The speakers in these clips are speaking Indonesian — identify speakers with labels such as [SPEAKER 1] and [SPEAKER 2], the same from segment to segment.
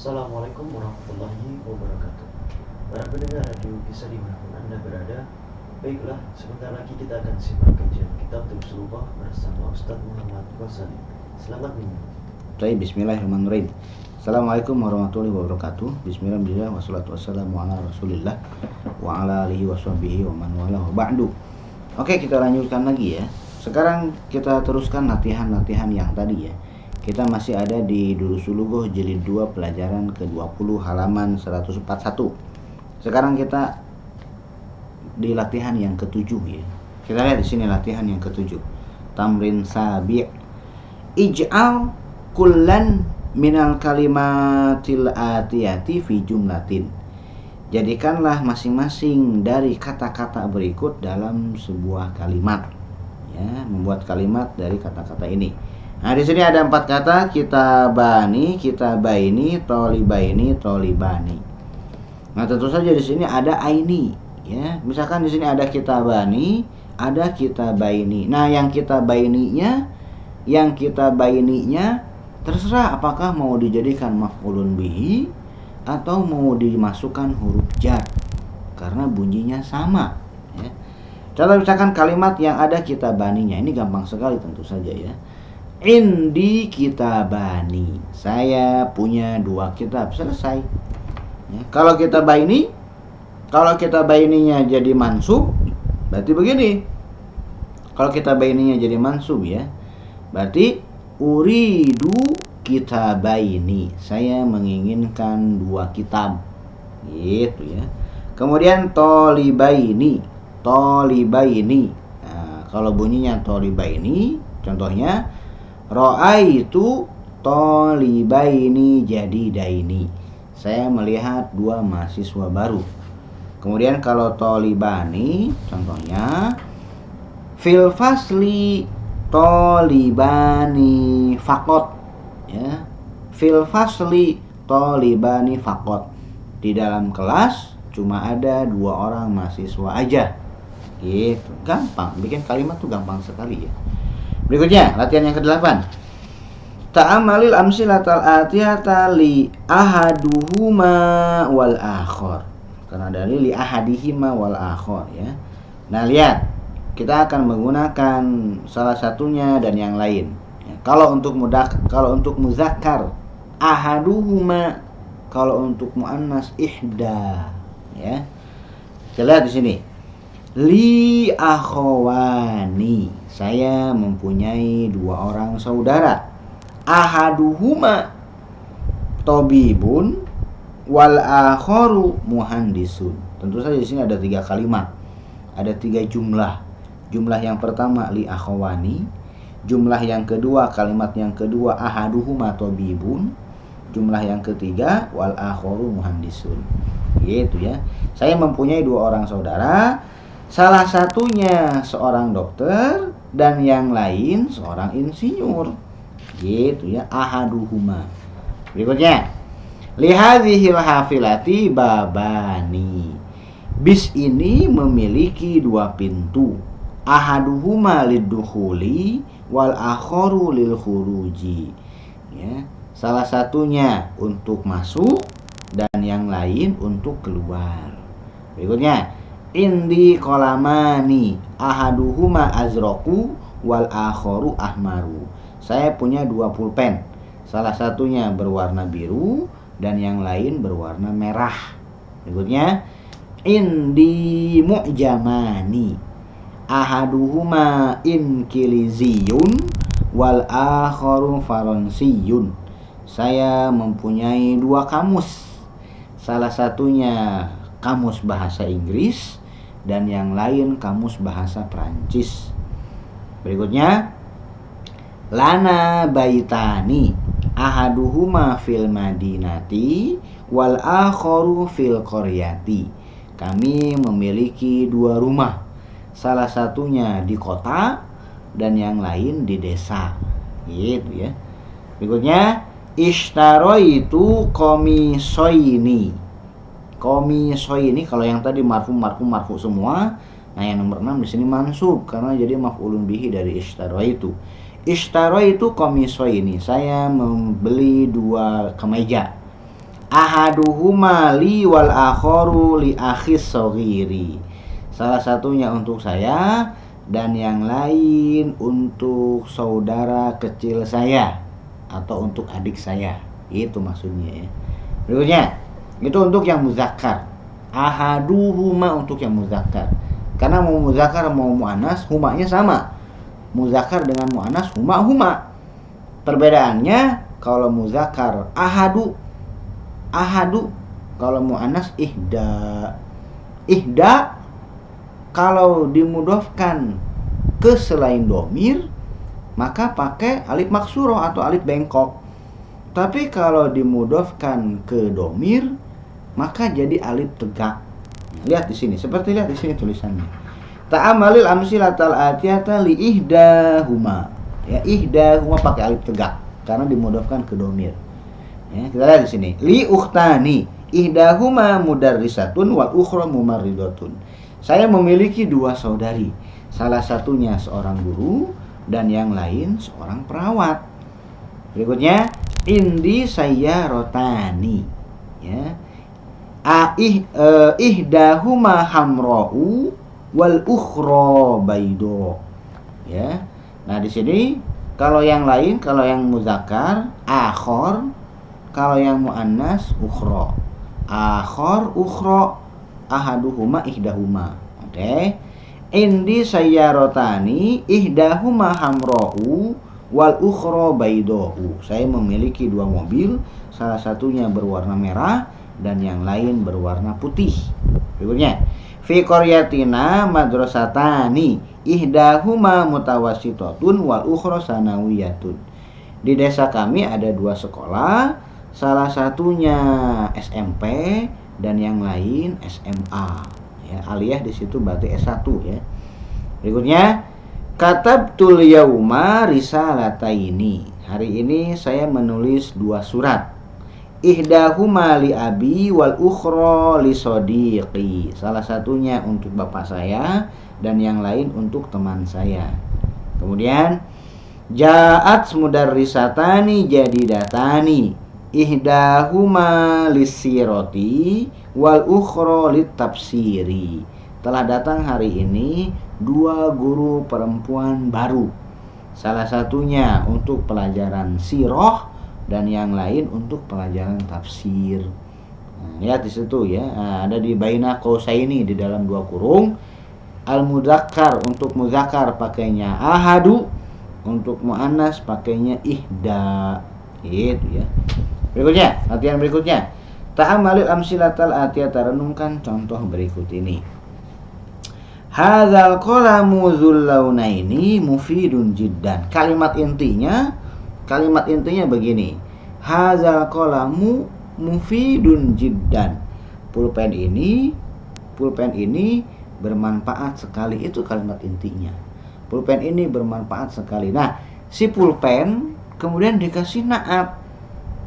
[SPEAKER 1] Assalamualaikum warahmatullahi wabarakatuh. Para pendengar radio bisa dimanapun Anda berada, baiklah, sebentar lagi kita akan simak kajian kitab Tafsir bersama Ustaz Muhammad Ghazali. Selamat menyimak.
[SPEAKER 2] Baik, bismillahirrahmanirrahim. Assalamualaikum warahmatullahi wabarakatuh. Bismillah, wassalatu wassalamu ala rasulillah wa ala alihi washabihi wa man wala wa ba'du. Oke, kita lanjutkan lagi ya. Sekarang kita teruskan latihan-latihan yang tadi ya. Kita masih ada di Durus Lughah jilid 2 pelajaran ke-20 halaman 141. Sekarang kita di latihan yang ke-7 ya. Kita lihat di sini latihan yang ke-7. Tamrin sabi'. Ij'al kullan minal kalimatil atiyati fi jumlatin. Jadikanlah masing-masing dari kata-kata berikut dalam sebuah kalimat. Ya, membuat kalimat dari kata-kata ini. Nah, di sini ada 4 kata: kitabani, kitabaini, tolibaini, tolibani. Nah, tentu saja di sini ada aini, ya. Misalkan di sini ada kitabani, ada kitabaini. Nah, yang kitabaininya terserah apakah mau dijadikan maf'ulun bihi atau mau dimasukkan huruf jar karena bunyinya sama, ya. Contoh misalkan kalimat yang ada kitabaninya, ini gampang sekali tentu saja ya. Indi kitabani, saya punya 2 kitab, selesai ya. Kalau kitabaininya jadi mansub, berarti begini. Kalau kitabaininya jadi mansub ya, berarti uridu kitabaini, saya menginginkan 2 kitab gitu ya. Kemudian tolibaini. Nah, kalau bunyinya tolibaini, contohnya ra'aitu tolibaini jadidaini, saya melihat 2 mahasiswa baru. Kemudian kalau tolibani, contohnya fil fasli tolibani faqat, ya. Fil fasli tolibani faqat, di dalam kelas cuma ada 2 orang mahasiswa aja gitu. Gampang, bikin kalimat tuh gampang sekali ya. Berikutnya, latihan yang ke-8. Ta'amalil amsilatal atiyata li ahaduhuma wal akhor. Karena dari li ahadihima wal akhor ya. Nah, lihat. Kita akan menggunakan salah satunya dan yang lain. Ya, kalau untuk muzakkar ahaduhuma, kalau untuk muannas ihda ya. Kita lihat di sini. Li akhawani, saya mempunyai 2 orang saudara. Ahaduhuma tobibun wal akharu muhandisun. Tentu saja di sini ada 3 kalimat. Ada 3 jumlah. Jumlah yang pertama li akhawani, jumlah yang kedua, kalimat yang kedua ahaduhuma tobibun, jumlah yang ketiga wal akharu muhandisun. Gitu ya. Saya mempunyai 2 orang saudara. Salah satunya seorang dokter dan yang lain seorang insinyur. Gitu ya, ahaduhuma. Berikutnya, lihadhil hafilati babani. Bis ini memiliki 2 pintu. Ahaduhuma liddukhuli wal akharu lil khuruji. Ya, salah satunya untuk masuk dan yang lain untuk keluar. Berikutnya, indi kolamani ahaduhuma azroku wal akhoru ahmaru. Saya punya 2 pulpen. Salah satunya berwarna biru dan yang lain berwarna merah. Berikutnya, indi mu'jamani ahaduhuma inkiliziyun wal akhoru faransiyun. Saya mempunyai 2 kamus. Salah satunya kamus bahasa Inggris dan yang lain kamus bahasa Prancis. Berikutnya, lana baitani ahaduhuma fil madinati wal akharu fil qaryati. Kami memiliki 2 rumah. Salah satunya di kota dan yang lain di desa. Gitu ya. Berikutnya, ishtaroitu komisoini. Komisoi ini kalau yang tadi marfu semua. Nah, yang nomor 6 di sini mansub karena jadi maf'ulun bihi dari ishtaraitu. Ishtaraitu komisoi ini, saya membeli 2 kemeja. Ahaduhuma li wal akharu li akhis shaghiri. Salah satunya untuk saya dan yang lain untuk saudara kecil saya atau untuk adik saya. Itu maksudnya ya. Berikutnya, itu untuk yang muzakkar. Ahaduhuma untuk yang muzakkar. Karena mau muzakkar mau muannas humanya sama. Muzakkar dengan muannas huma. Perbedaannya kalau muzakkar ahadu, kalau muannas ihda. Kalau dimudhofkan ke selain domir maka pakai alif maksuroh atau alif bengkok. Tapi kalau dimudhofkan ke domir maka jadi alif tegak. Lihat di sini, seperti lihat di sini tulisannya. Ta'amalil amsilatal atiyata li ihdahuma. Ya, ihdahuma pakai alif tegak karena dimudhofkan ke domir. Ya, kita lihat di sini. Li ukhtani, ihdahuma mudarrisatun wal ukhra mumarridatun. Saya memiliki dua saudari. Salah satunya seorang guru dan yang lain seorang perawat. Berikutnya, indi sayyarotani. Ya. Ihdahuma hamra'u wal ukhra baydo. Ya. Nah, di sini kalau yang lain, kalau yang muzakkar akhor, kalau yang muannas ukhra. Akhor ukhra, ahaduhuma ihdahuma. Oke. Indi sayyarotani ihdahuma hamra'u wal ukhra baydohu. Saya memiliki dua mobil, salah satunya berwarna merah dan yang lain berwarna putih. Berikutnya, fi qaryatina madrasatani ihdahuma mutawassitatun wal ukhra sanawiyatun. Di desa kami ada dua sekolah, salah satunya SMP dan yang lain SMA. Ya, aliyah di situ berarti S1 ya. Berikutnya, katabtul yauma risalataini. Hari ini saya menulis dua surat. Ihdahuma li abi wal ukhra li sodiqi. Salah satunya untuk bapak saya dan yang lain untuk teman saya. Kemudian, ja'at mudarrisatani jadidatani. Ihdahuma lisiroti wal ukhra litafsiri. Telah datang hari ini dua guru perempuan baru. Salah satunya untuk pelajaran sirah dan yang lain untuk pelajaran tafsir. Nah, lihat di situ ya, ada di baina qausaini di dalam dua kurung. Al mudzakkar untuk muzakkar pakainya ahadu, untuk muannas pakainya ihda. Gitu ya. Berikutnya, latihan berikutnya. Ta'amalil amsilatal atiyata, renungkan contoh berikut ini. Hadzal qalamu dzul launaini mufidun jiddan. Kalimat intinya begini. Hadzal qalamu mufidun jiddan. Pulpen ini bermanfaat sekali. Itu kalimat intinya. Pulpen ini bermanfaat sekali. Nah, si pulpen kemudian dikasih naat.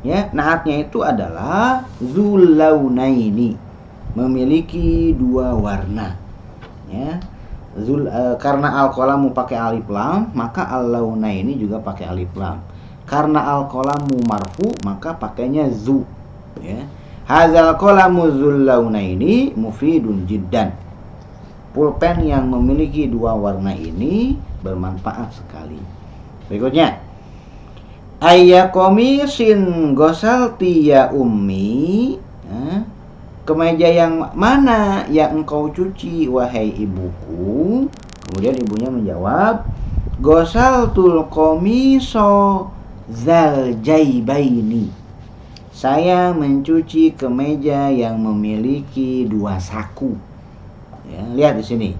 [SPEAKER 2] Ya, naatnya itu adalah dzul launaini, memiliki dua warna. Ya, karena al-qalamu pakai alif lam, maka al-launaini juga pakai alif lam. Karena al-qalamu marfu, maka pakainya zu. Ya, hadzal qalamu dzul launaini mufidun jiddan. Pulpen yang memiliki dua warna ini bermanfaat sekali. Berikutnya, ayya komisin gosalti ya ummi. Kemeja yang mana yang engkau cuci wahai ibuku? Kemudian ibunya menjawab, gosaltul komiso zal jaibaini. Saya mencuci kemeja yang memiliki dua saku. Ya, lihat di sini.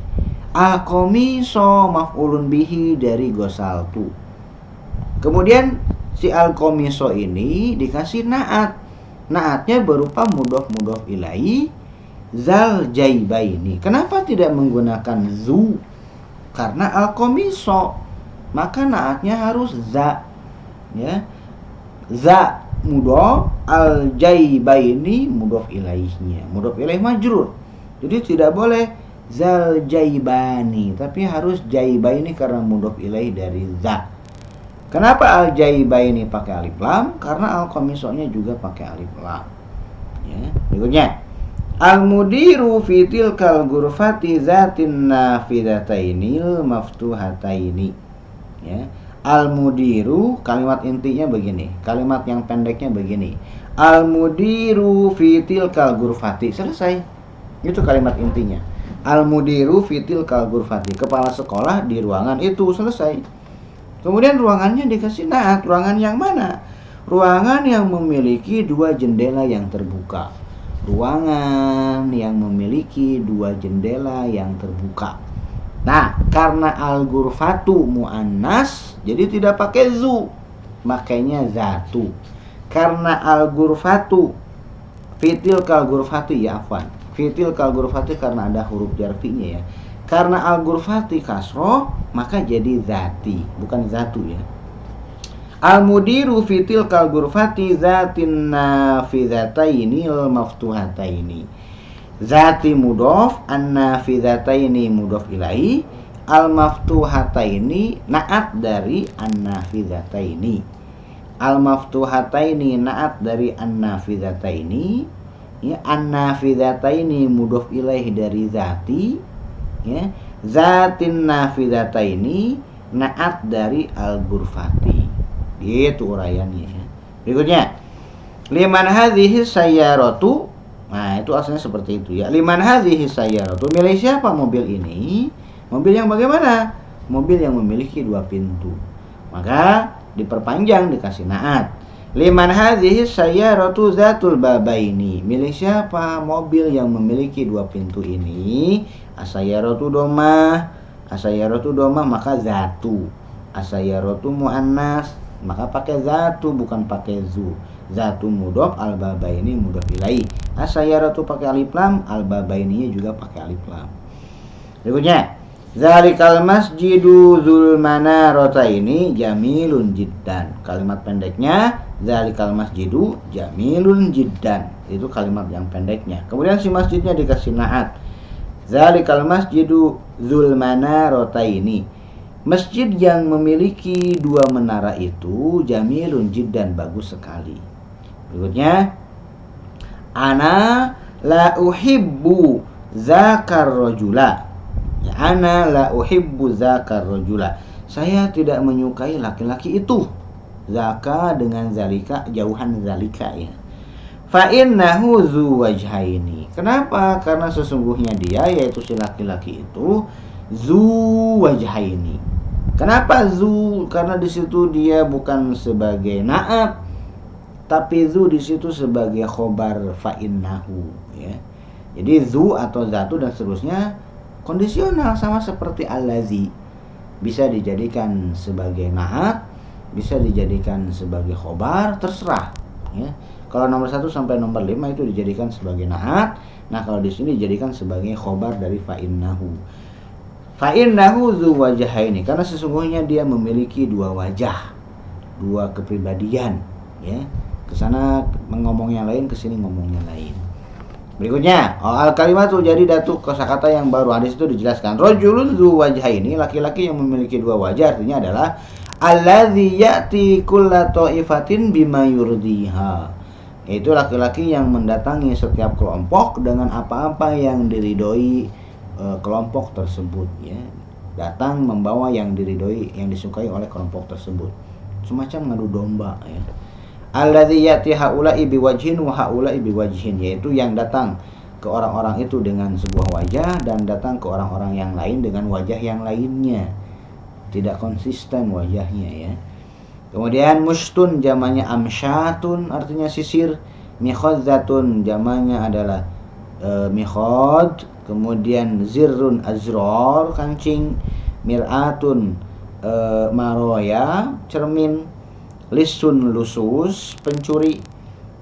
[SPEAKER 2] Al komiso maf'ulun bihi dari gosaltu. Kemudian si al-komiso ini dikasih naat. Naatnya berupa mudhof ilaihi zal jaibaini. Kenapa tidak menggunakan zu? Karena al-komiso, maka naatnya harus za. Ya. Za mudhof, al-jaibaini mudhof ilaihnya. Mudhof ilaih majrur. Jadi tidak boleh zal jaibani, tapi harus jaibaini karena mudhof ilaih dari za. Kenapa al-jaibaini pakai alif lam? Karena al-komisonya juga pakai alif lam. Ya, berikutnya. Al-mudiru fi tilkal ghurfati zatin nafidatainil maftuhataini. Ya. Al-mudiru, kalimat intinya begini, kalimat yang pendeknya begini. Al-mudiru fi tilkal ghurfati, selesai. Itu kalimat intinya. Al-mudiru fi tilkal ghurfati, kepala sekolah di ruangan itu, selesai. Kemudian ruangannya dikasih naat. Ruangan yang mana? Ruangan yang memiliki 2 jendela yang terbuka. Ruangan yang memiliki 2 jendela yang terbuka. Nah, karena al-ghurfatu muannas, jadi tidak pakai zu, makanya zatu. Karena al-ghurfatu fitil kal ghurfati, ya afwan. Fitil kal ghurfati karena ada huruf jarfinya ya. Karena al-ghurfati kasroh, maka jadi zati, bukan zatu ya. Al-mudiru fitil kal ghurfati zatin nafidhataini al-maftuhataini. Zati mudhof, an-nafidhataini mudhof ilaihi, al-maftuhataini naat dari an-nafidhataini. Al-maftuhataini naat dari an-nafidhataini. Ya, an-nafidhataini mudhof ilaihi dari zati. Ya, zatin nafidhataini naat dari al-ghurfati. Gitu uraiannya ya. Berikutnya, liman hadhihi sayyaratu. Nah, itu asalnya seperti itu ya. Liman hadhihi sayyaratu, milik siapa mobil ini? Mobil yang bagaimana? Mobil yang memiliki 2 pintu. Maka diperpanjang, dikasih naat. Liman hadhihi sayyaratu zatul babaini, milik siapa mobil yang memiliki 2 pintu ini? Asayyaratu domah. Asayyaratu domah maka zatu. Asayyaratu muannas maka pakai zatu, bukan pakai zu. Zatu mudhof, al-babaini mudhof ilaihi. Asayyaratu pakai alif lam, al-babaini juga pakai alif lam. Berikutnya, zalikal masjidu dzul manarataini jamilun jiddan. Kalimat pendeknya zalikal masjidu jamilun jiddan. Itu kalimat yang pendeknya. Kemudian si masjidnya dikasih naat. Zalikal masjidu dzul manarataini. Masjid yang memiliki 2 menara itu jamilun jiddan, bagus sekali. Berikutnya, ana la uhibbu zakar rajula. Ya, ana la uhibbu zakar rajula. Saya tidak menyukai laki-laki itu. Zaka dengan zalika, jauhan zalika ya. Fa innahu zu wajhaini. Kenapa? Karena sesungguhnya dia, yaitu si laki-laki itu, zu wajhaini. Kenapa zu? Karena di situ dia bukan sebagai naat, tapi zu di situ sebagai khobar fa innahu ya. Jadi zu atau zatu dan seterusnya kondisional, sama seperti allazi. Bisa dijadikan sebagai naat, bisa dijadikan sebagai khobar, terserah ya. Kalau nomor 1 sampai nomor 5 itu dijadikan sebagai naat. Nah, kalau di sini dijadikan sebagai khobar dari fa innahu. Fa innahu dzu wajhaini, karena sesungguhnya dia memiliki 2 wajah, 2 kepribadian ya. Kesana ngomong yang lain, kesini ngomong yang lain. Berikutnya, al kalimatu jadi datu kosakata yang baru. Hadis itu dijelaskan rajulun dzu wajhaini, laki-laki yang memiliki 2 wajah, artinya adalah allazi ya'ti kulla ta'ifatin bima yurdiha. Yaitu laki-laki yang mendatangi setiap kelompok dengan apa-apa yang diridhoi kelompok tersebut ya. Datang membawa yang diridhoi, yang disukai oleh kelompok tersebut. Semacam ngadu domba ya. Allazi ya'ti haula'i biwajhin wa haula'i biwajhin, yaitu yang datang ke orang-orang itu dengan sebuah wajah dan datang ke orang-orang yang lain dengan wajah yang lainnya. Tidak konsisten wajahnya ya. Kemudian mustun jamanya amsyatun, artinya sisir. Mikhadzatun jamanya adalah mikhad. Kemudian zirrun azrar, kancing. Mir'atun maroya, cermin. Lisun lusus, pencuri.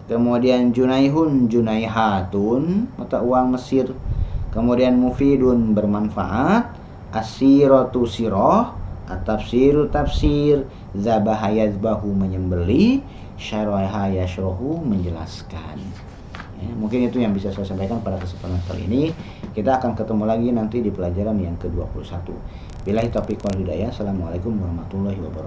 [SPEAKER 2] Kemudian junaihun junaihatun, mata uang Mesir. Kemudian mufidun, bermanfaat. Asiratu siroh, at-tafsiru tafsir. Zabaha yazbahu, menyembeli. Syaraha yashrohu, menjelaskan ya. Mungkin itu yang bisa saya sampaikan pada kesempatan kali ini. Kita akan ketemu lagi nanti di pelajaran yang ke-21. Billahi taufiq wal hidayah. Assalamualaikum warahmatullahi wabarakatuh.